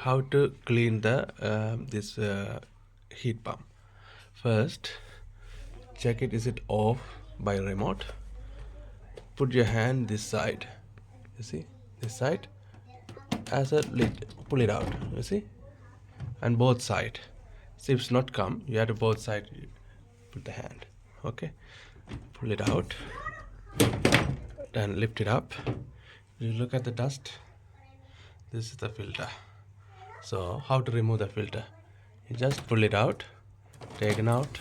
how to clean the this heat pump. First, check it, is it off by remote. Put your hand this side, you see, this side as a lid, pull it out, you see, and both side. See, if it's not come, you have to both side put the hand. Okay, pull it out, then lift it up. You look at the dust. This is the filter. So how to remove the filter? You just pull it out, taken out.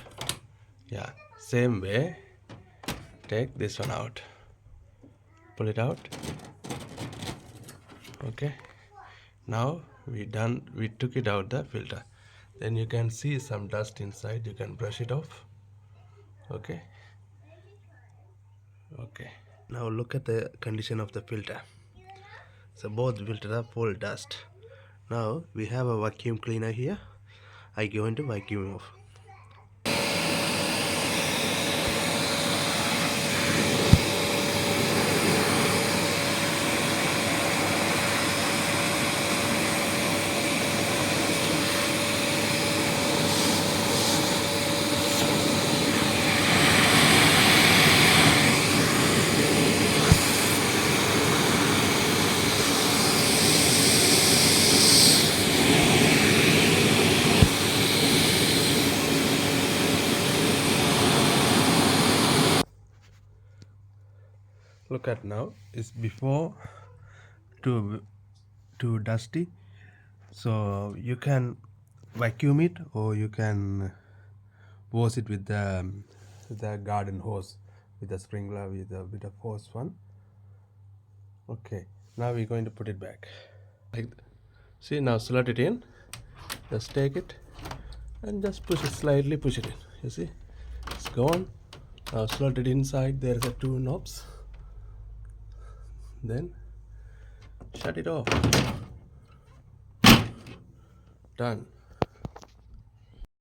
Yeah, same way, take this one out, pull it out. Okay, now we took it out the filter. Then you can see some dust inside, you can brush it off. Okay, now look at the condition of the filter. So both filters are full dust. Now we have a vacuum cleaner here. I going to vacuum off. Look at now, it's before too dusty, so you can vacuum it or you can wash it with the garden hose, with the sprinkler, with a bit of hose one. Okay, now we're going to put it back. Like, see, now slot it in, just take it and just push it, slightly push it in, you see, it's gone. Now slot it inside, there's a two knobs, then shut it off. Done.